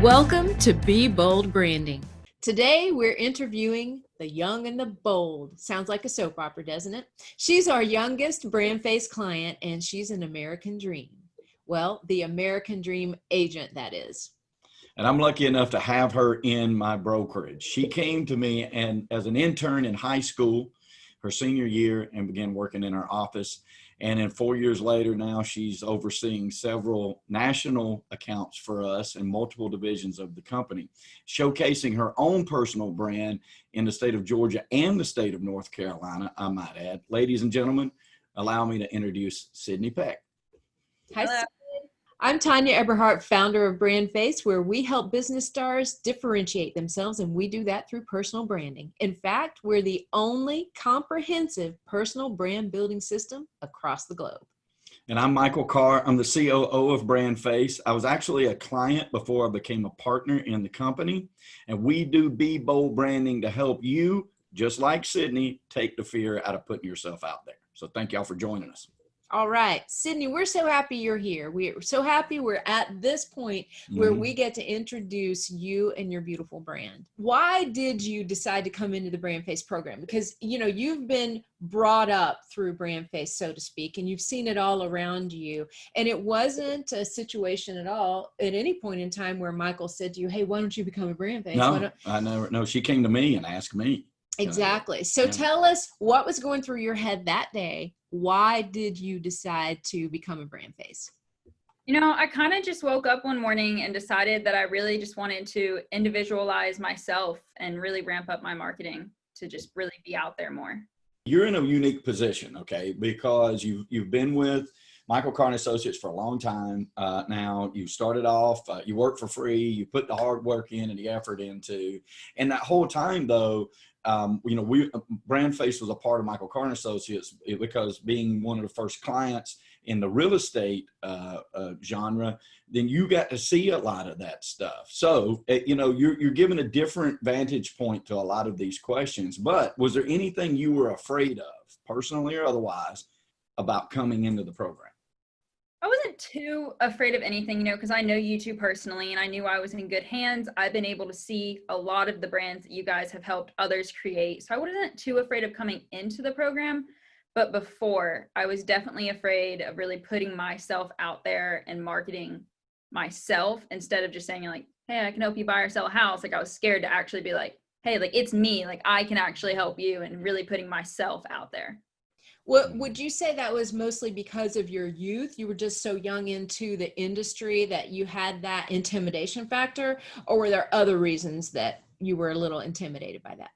Welcome to Be Bold Branding. Today we're interviewing the young and the bold. Sounds like a soap opera, doesn't it? She's our youngest BrandFace client, and she's an American dream. Well, the American dream agent, that is. And I'm lucky enough to have her in my brokerage. She came to me and as an intern in high school, her senior year, and began working in our office. And then 4 years later, now she's overseeing several national accounts for us in multiple divisions of the company, showcasing her own personal brand in the state of Georgia and the state of North Carolina, I might add. Ladies and gentlemen, allow me to introduce Sydney Peck. Hi, Sid. I'm Tanya Eberhardt, founder of BrandFace, where we help business stars differentiate themselves, and we do that through personal branding. In fact, we're the only comprehensive personal brand building system across the globe. And I'm Michael Carr. I'm the COO of BrandFace. I was actually a client before I became a partner in the company, and we do Be Bold Branding to help you, just like Sydney, take the fear out of putting yourself out there. So thank y'all for joining us. All right, Sydney, we're so happy you're here. We're so happy we're at this point where we get to introduce you and your beautiful brand. Why did you decide to come into the BrandFace program? Because, you know, you've been brought up through BrandFace, so to speak, and you've seen it all around you. And it wasn't a situation at all at any point in time where Michael said to you, hey, why don't you become a BrandFace? No, I never. No, she came to me and asked me. Exactly. So tell us what was going through your head that day. Why did you decide to become a BrandFace? You know, I kind of just woke up one morning and decided that I really just wanted to individualize myself and really ramp up my marketing to just really be out there more. You're in a unique position, okay, because you've been with Michael Carr Associates for a long time now. You started off, you worked for free, you put the hard work in and the effort into, and that whole time though, you know, BrandFace was a part of Michael Carr Associates because being one of the first clients in the real estate genre, then you got to see a lot of that stuff. So, you know, you're given a different vantage point to a lot of these questions. But was there anything you were afraid of, personally or otherwise, about coming into the program? I wasn't too afraid of anything, you know, because I know you two personally, and I knew I was in good hands. I've been able to see a lot of the brands that you guys have helped others create. So I wasn't too afraid of coming into the program. But before, I was definitely afraid of really putting myself out there and marketing myself instead of just saying like, hey, I can help you buy or sell a house. Like I was scared to actually be like, hey, like it's me, like I can actually help you, and really putting myself out there. What would you say that was mostly because of your youth? You were just so young into the industry that you had that intimidation factor, or were there other reasons that you were a little intimidated by that?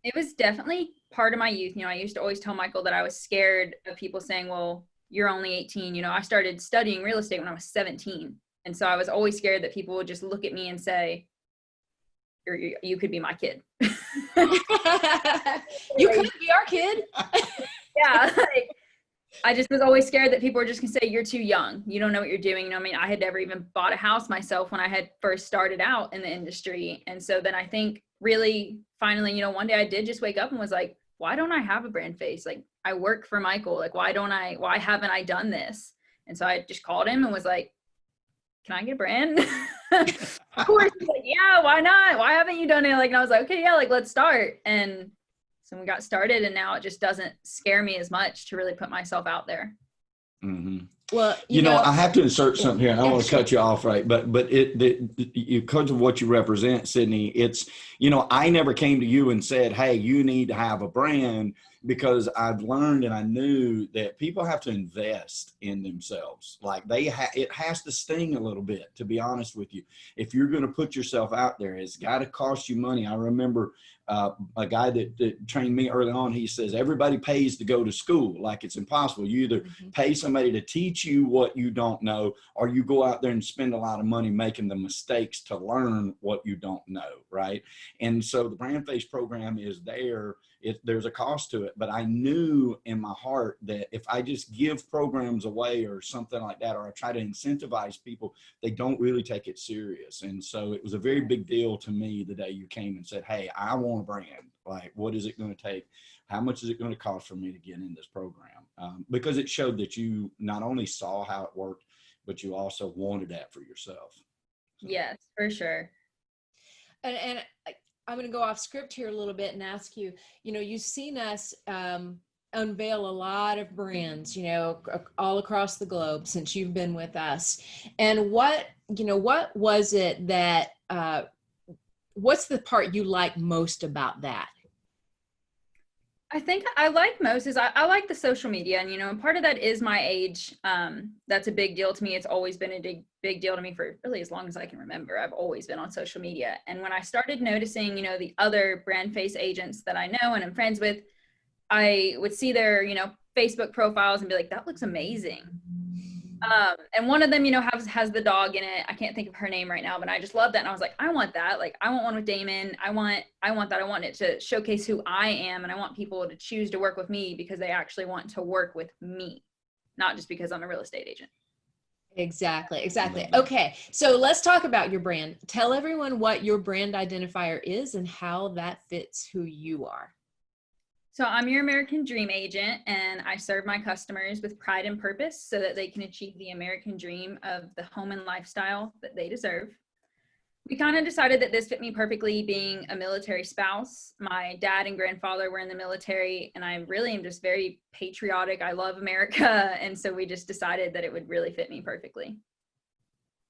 It was definitely part of my youth. You know, I used to always tell Michael that I was scared of people saying, well, you're only 18. You know, I started studying real estate when I was 17. And so I was always scared that people would just look at me and say, you could be my kid. You could be our kid. Yeah. Like, I just was always scared that people were just gonna say, you're too young. You don't know what you're doing. You know, I mean, I had never even bought a house myself when I had first started out in the industry. And so then I think really finally, you know, one day I did just wake up and was like, why don't I have a BrandFace? Like I work for Michael. Like, why haven't I done this? And so I just called him and was like, can I get a brand? Of course. He's like, yeah, why not? Why haven't you done it? Like, and I was like, okay, yeah, like let's start. And so we got started, and now it just doesn't scare me as much to really put myself out there. Mm-hmm. Well, you know, I have to insert something here. I don't want to cut you off, right? But because of what you represent, Sydney, it's, you know, I never came to you and said, hey, you need to have a brand, because I've learned and I knew that people have to invest in themselves. Like it has to sting a little bit, to be honest with you. If you're going to put yourself out there, it's got to cost you money. I remember a guy that trained me early on, he says, everybody pays to go to school. Like it's impossible. You either pay somebody to teach you what you don't know, or you go out there and spend a lot of money making the mistakes to learn what you don't know, right? And so the BrandFace program is there. There's a cost to it, but I knew in my heart that if I just give programs away or something like that, or I try to incentivize people, they don't really take it serious. And so it was a very big deal to me the day you came and said, hey, I want a brand. Like, what is it going to take? How much is it going to cost for me to get in this program? Because it showed that you not only saw how it worked, but you also wanted that for yourself. Yes, for sure. And I'm going to go off script here a little bit and ask you, you've seen us unveil a lot of brands, all across the globe since you've been with us. And what was it that, what's the part you like most about that? I think I like most is I like the social media, and part of that is my age. That's a big deal to me. It's always been a big deal to me for really as long as I can remember. I've always been on social media. And when I started noticing, the other BrandFace agents that I know and I'm friends with, I would see their, Facebook profiles and be like, that looks amazing. And one of them, has the dog in it. I can't think of her name right now, but I just love that. And I was like, I want that. Like, I want one with Damon. I want that. I want it to showcase who I am. And I want people to choose to work with me because they actually want to work with me, not just because I'm a real estate agent. Exactly. Okay. So let's talk about your brand. Tell everyone what your brand identifier is and how that fits who you are. So I'm your American Dream agent, and I serve my customers with pride and purpose so that they can achieve the American dream of the home and lifestyle that they deserve. We kind of decided that this fit me perfectly being a military spouse. My dad and grandfather were in the military, and I really am just very patriotic. I love America. And so we just decided that it would really fit me perfectly.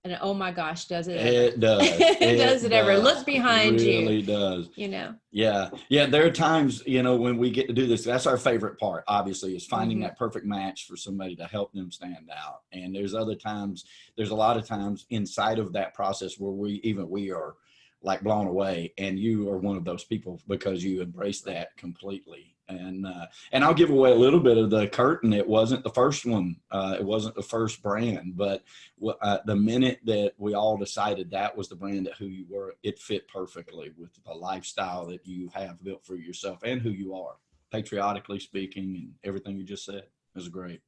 And oh my gosh, does it ever? It does. It does it ever. Look behind you. It really does. Yeah. There are times, when we get to do this, that's our favorite part, obviously, is finding that perfect match for somebody to help them stand out. And there's a lot of times inside of that process where we are like blown away, and you are one of those people because you embrace that completely. And I'll give away a little bit of the curtain. It wasn't the first one. It wasn't the first brand, but the minute that we all decided that was the brand that who you were, it fit perfectly with the lifestyle that you have built for yourself and who you are, patriotically speaking, and everything you just said. It was great.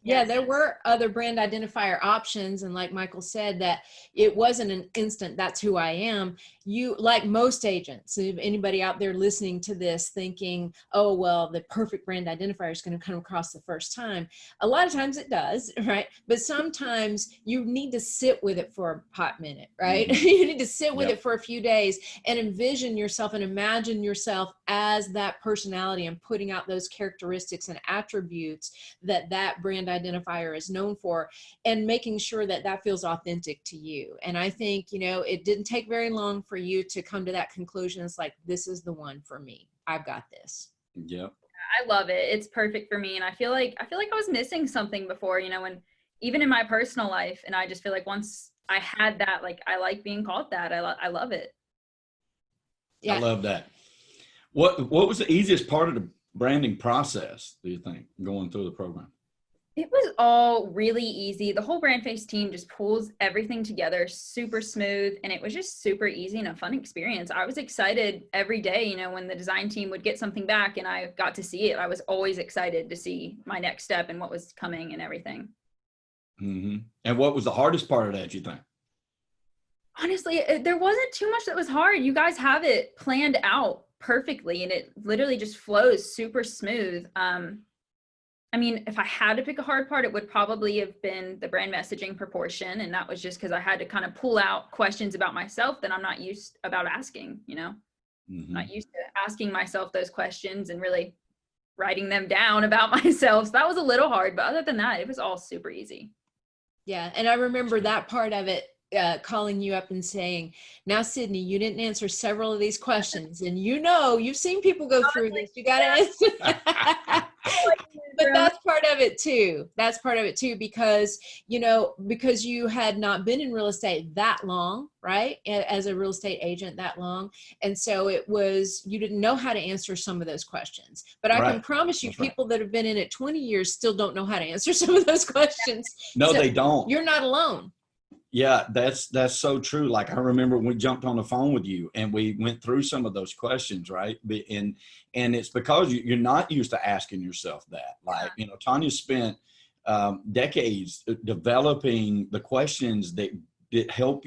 Yeah, there were other brand identifier options. And like Michael said, that it wasn't an instant, that's who I am. You, like most agents, if anybody out there listening to this thinking, oh, well, the perfect brand identifier is going to come across the first time. A lot of times it does, right? But sometimes you need to sit with it for a hot minute, right? Mm-hmm. You need to sit with it for a few days and envision yourself and imagine yourself as that personality and putting out those characteristics and attributes that brand identifier is known for, and making sure that feels authentic to you. And I think, it didn't take very long for you to come to that conclusion. It's like, this is the one for me. I've got this. Yep. I love it. It's perfect for me. And I feel like I was missing something before, when even in my personal life. And I just feel like once I had that, like, I like being called that. I love it. Yeah. I love that. What was the easiest part of the branding process, do you think, going through the program? It was all really easy. The whole BrandFace team just pulls everything together super smooth, and it was just super easy and a fun experience. I was excited every day, when the design team would get something back and I got to see it. I was always excited to see my next step and what was coming and everything. Mm-hmm. And what was the hardest part of that, you think? Honestly, there wasn't too much that was hard. You guys have it planned out perfectly, and it literally just flows super smooth. I mean, if I had to pick a hard part, it would probably have been the brand messaging proportion. And that was just because I had to kind of pull out questions about myself that I'm not used about asking, Mm-hmm. Not used to asking myself those questions and really writing them down about myself. So that was a little hard, but other than that, it was all super easy. Yeah. And I remember that part of it, calling you up and saying, now, Sydney, you didn't answer several of these questions. And you've seen people go through this. You got to answer. But that's part of it too. That's part of it too, because you had not been in real estate that long, right? As a real estate agent that long. And so you didn't know how to answer some of those questions. But I can promise you, people that have been in it 20 years still don't know how to answer some of those questions. No, they don't. You're not alone. Yeah, that's so true. Like, I remember when we jumped on the phone with you and we went through some of those questions, right? And it's because you're not used to asking yourself that. Like, Tanya spent decades developing the questions that help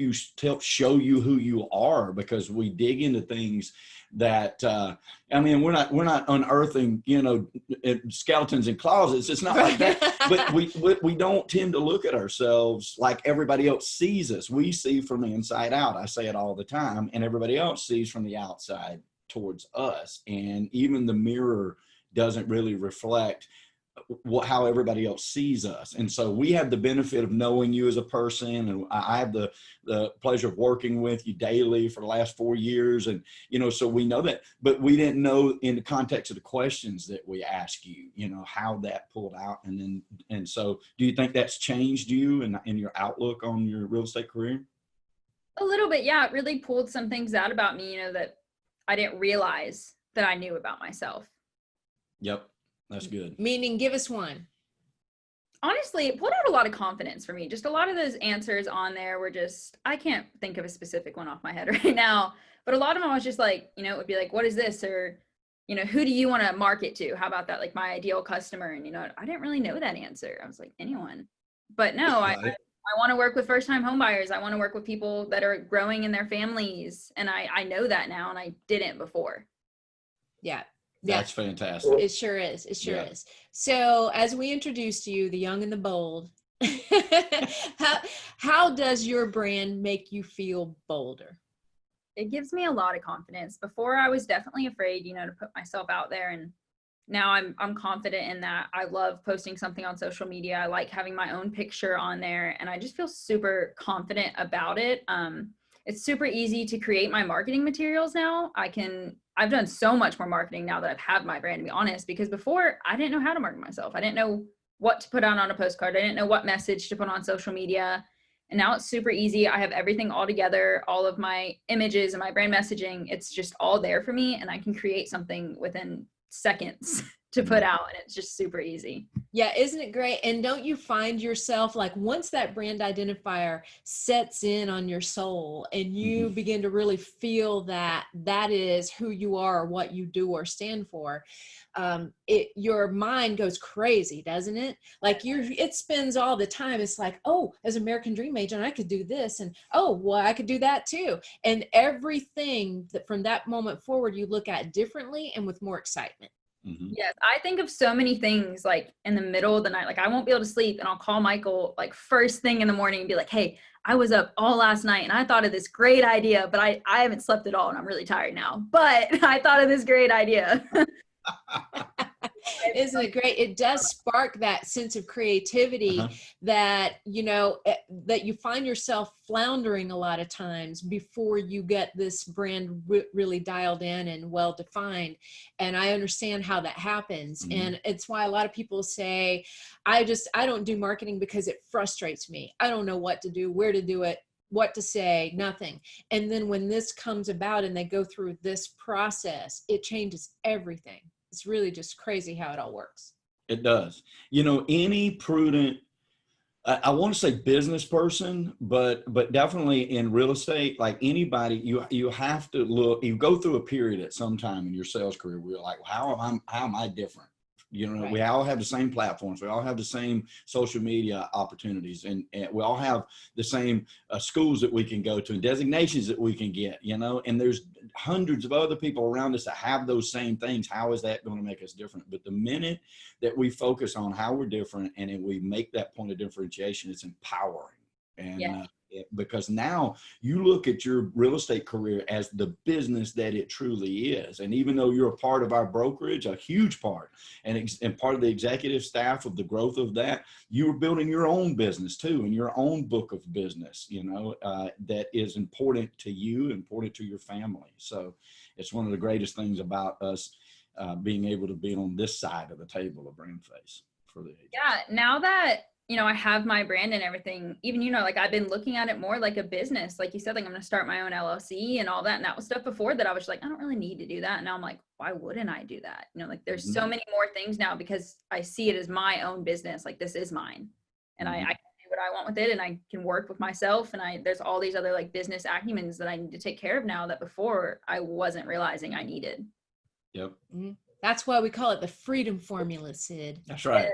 show you who you are, because we dig into things that I mean, we're not unearthing, you know, skeletons in closets. It's not like that. But we don't tend to look at ourselves like everybody else sees us. We see from the inside out. I say it all the time, and everybody else sees from the outside towards us. And even the mirror doesn't really reflect how everybody else sees us. And so we have the benefit of knowing you as a person, and I have the pleasure of working with you daily for the last 4 years. And, you know, so we know that, but we didn't know in the context of the questions that we ask you, you know, how that pulled out. And so do you think that's changed you and your outlook on your real estate career? A little bit. Yeah. It really pulled some things out about me, you know, that I didn't realize that I knew about myself. Yep. That's good. Meaning, give us one. Honestly, it pulled out a lot of confidence for me. Just a lot of those answers on there were just, I can't think of a specific one off my head right now, but a lot of them I was just like, you know, it would be like, what is this? Or, you know, who do you want to market to? How about that? Like my ideal customer. And, you know, I didn't really know that answer. I was like, anyone. But no, I want to work with first-time home buyers. I want to work with people that are growing in their families. And I know that now, and I didn't before. Yeah. That's fantastic. It sure is. It sure is. So as we introduced you, the young and the bold, how does your brand make you feel bolder? It gives me a lot of confidence. Before I was definitely afraid, you know, to put myself out there. And now I'm confident in that. I love posting something on social media. I like having my own picture on there, and I just feel super confident about it. It's super easy to create my marketing materials now. I've done so much more marketing now that I've had my brand, to be honest, because before I didn't know how to market myself. I didn't know what to put on a postcard. I didn't know what message to put on social media. And now it's super easy. I have everything all together, all of my images and my brand messaging. It's just all there for me, and I can create something within seconds to put out, and it's just super easy. Yeah, isn't it great? And don't you find yourself, like, once that brand identifier sets in on your soul and you begin to really feel that that is who you are, what you do or stand for, your mind goes crazy, doesn't it? Like it spins all the time. It's like, oh, as American Dream agent, I could do this, and oh, well, I could do that too. And everything that from that moment forward, you look at differently and with more excitement. Yes, I think of so many things like in the middle of the night. Like I won't be able to sleep, and I'll call Michael like first thing in the morning and be like, hey, I was up all last night and I thought of this great idea, but I haven't slept at all and I'm really tired now. But I thought of this great idea. Isn't it great? It does spark that sense of creativity that, you know, that you find yourself floundering a lot of times before you get this brand really dialed in and well defined. And I understand how that happens. And it's why a lot of people say, I don't do marketing because it frustrates me. I don't know what to do, where to do it, what to say, nothing. And then when this comes about and they go through this process, it changes everything. It's really just crazy how it all works. It does. You know, any prudent, I want to say business person, but definitely in real estate, like anybody, you have to look, you go through a period at some time in your sales career where you're like, how am I different? You know, right. We all have the same platforms. We all have the same social media opportunities, and we all have the same schools that we can go to and designations that we can get, you know, and there's hundreds of other people around us that have those same things. How is that going to make us different? But the minute that we focus on how we're different and we make that point of differentiation, it's empowering. And because now you look at your real estate career as the business that it truly is. And even though you're a part of our brokerage, a huge part, and part of the executive staff of the growth of that, you're building your own business too, and your own book of business, you know, that is important to you, important to your family. So it's one of the greatest things about us being able to be on this side of the table of BrandFace for the agents. Yeah, now that, you know, I have my brand and everything, even, you know, like I've been looking at it more like a business. Like you said, like I'm going to start my own LLC and all that. And that was stuff before that I was like, I don't really need to do that. And now I'm like, why wouldn't I do that? You know, like there's so many more things now because I see it as my own business. Like this is mine, and I can do what I want with it, and I can work with myself. And there's all these other like business acumens that I need to take care of now that before I wasn't realizing I needed. Yep. That's why we call it the freedom formula, Sid. That's right.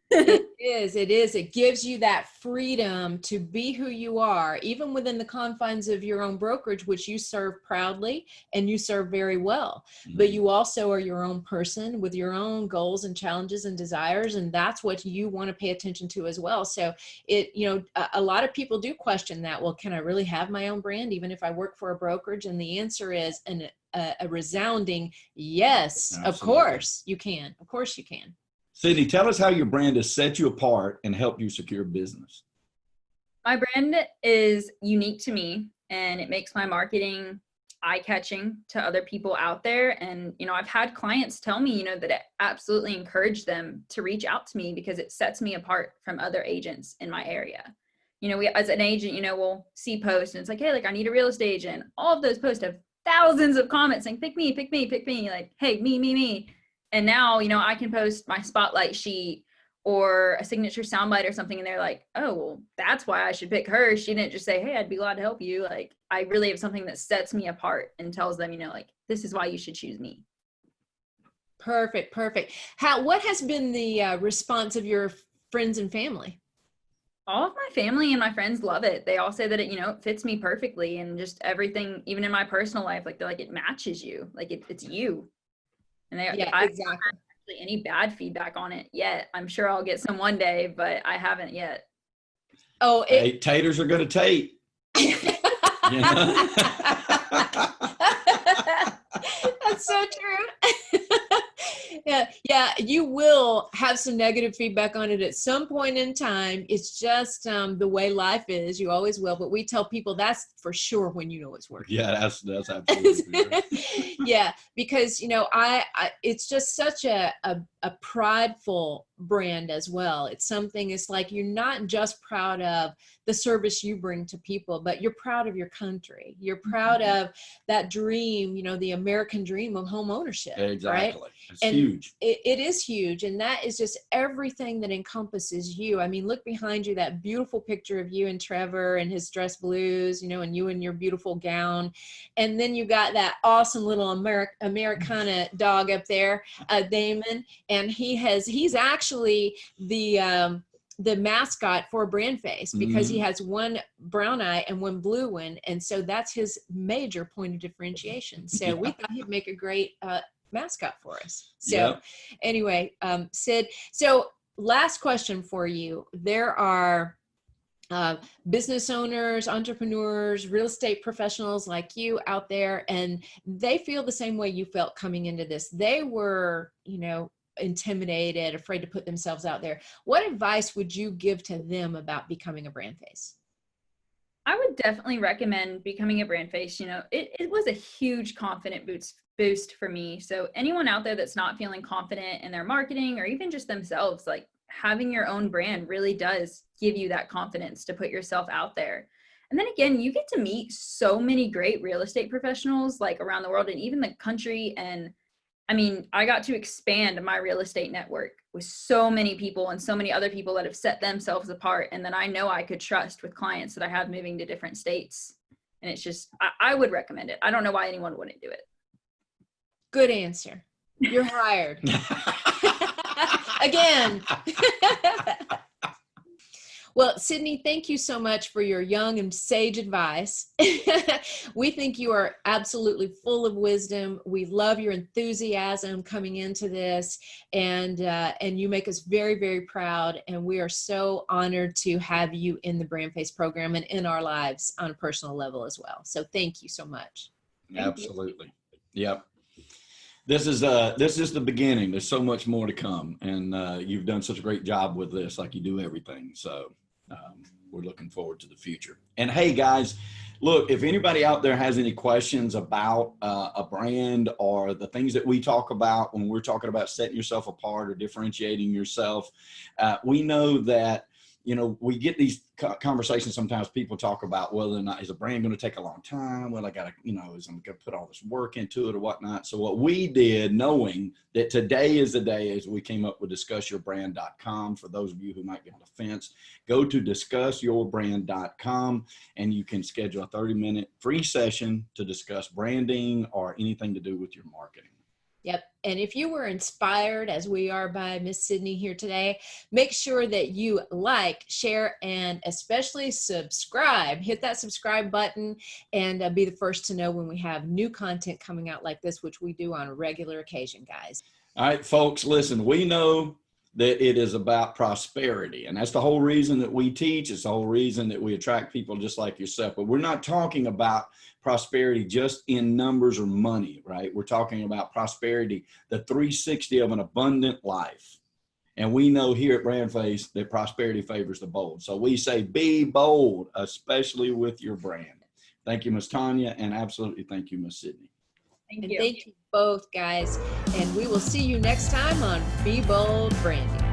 It is. It gives you that freedom to be who you are, even within the confines of your own brokerage, which you serve proudly and you serve very well. But you also are your own person with your own goals and challenges and desires. And that's what you want to pay attention to as well. So a lot of people do question that. Well, can I really have my own brand, even if I work for a brokerage? And the answer is a resounding yes. Absolutely. Of course you can. Of course you can. Sydney, tell us how your brand has set you apart and helped you secure business. My brand is unique to me, and it makes my marketing eye-catching to other people out there. And, I've had clients tell me, that it absolutely encouraged them to reach out to me because it sets me apart from other agents in my area. We, as an agent, we'll see posts and it's like, hey, like I need a real estate agent. All of those posts have thousands of comments saying, pick me, pick me, pick me. Like, hey, me. And now, I can post my spotlight sheet or a signature soundbite or something. And they're like, oh, well, that's why I should pick her. She didn't just say, hey, I'd be glad to help you. Like, I really have something that sets me apart and tells them, like, this is why you should choose me. Perfect. What has been the response of your friends and family? All of my family and my friends love it. They all say that it, it fits me perfectly, and just everything, even in my personal life, like they're like, it matches you. Like it's you. And I haven't actually any bad feedback on it yet. I'm sure I'll get some one day, but I haven't yet. Oh, hey, taters are going to tate. That's so true. Yeah, you will have some negative feedback on it at some point in time. It's just the way life is. You always will. But we tell people that's for sure when you know it's working. Yeah, that's absolutely right. Yeah, because I it's just such a prideful brand as well. It's something. It's like you're not just proud of the service you bring to people, but you're proud of your country. You're proud of that dream, the American dream of home ownership. Exactly. Right? It's and huge. It is huge. And that is just everything that encompasses you. I mean, look behind you, that beautiful picture of you and Trevor and his dress blues, and you in your beautiful gown. And then you got that awesome little Americana dog up there, Damon. And he's actually the mascot for BrandFace because he has one brown eye and one blue one. And so that's his major point of differentiation. So we thought he'd make a great mascot for us. So anyway, Sid, so last question for you. There are business owners, entrepreneurs, real estate professionals like you out there, and they feel the same way you felt coming into this. They were, intimidated, afraid to put themselves out there. What advice would you give to them about becoming a brand face? I would definitely recommend becoming a brand face. It was a huge confident boost for me. So anyone out there that's not feeling confident in their marketing or even just themselves, like having your own brand really does give you that confidence to put yourself out there. And then again, you get to meet so many great real estate professionals like around the world and even the country. And I mean, I got to expand my real estate network with so many people and so many other people that have set themselves apart and that I know I could trust with clients that I have moving to different states. And it's just, I would recommend it. I don't know why anyone wouldn't do it. Good answer. You're hired. Again. Well, Sydney, thank you so much for your young and sage advice. We think you are absolutely full of wisdom. We love your enthusiasm coming into this, and you make us very, very proud. And we are so honored to have you in the BrandFace program and in our lives on a personal level as well. So thank you so much. Absolutely. Yep. This is the beginning. There's so much more to come, and you've done such a great job with this, like you do everything. So we're looking forward to the future. And hey, guys, look, if anybody out there has any questions about a brand or the things that we talk about when we're talking about setting yourself apart or differentiating yourself, we know that we get these conversations. Sometimes people talk about whether or not is a brand going to take a long time? Well, I got to, is I'm going to put all this work into it or whatnot. So what we did, knowing that today is the day, is we came up with discussyourbrand.com. For those of you who might be on the fence, go to discussyourbrand.com and you can schedule a 30-minute free session to discuss branding or anything to do with your marketing. Yep. And if you were inspired as we are by Miss Sydney here today, make sure that you like, share, and especially subscribe. Hit that subscribe button and be the first to know when we have new content coming out like this, which we do on a regular occasion, guys. All right, folks, listen, we know that it is about prosperity. And that's the whole reason that we teach. It's the whole reason that we attract people just like yourself. But we're not talking about prosperity just in numbers or money, right? We're talking about prosperity, the 360 of an abundant life. And we know here at BrandFace that prosperity favors the bold. So we say be bold, especially with your brand. Thank you, Ms. Tanya, and absolutely thank you, Ms. Sydney. Thank you both, guys. And we will see you next time on Be Bold Branding.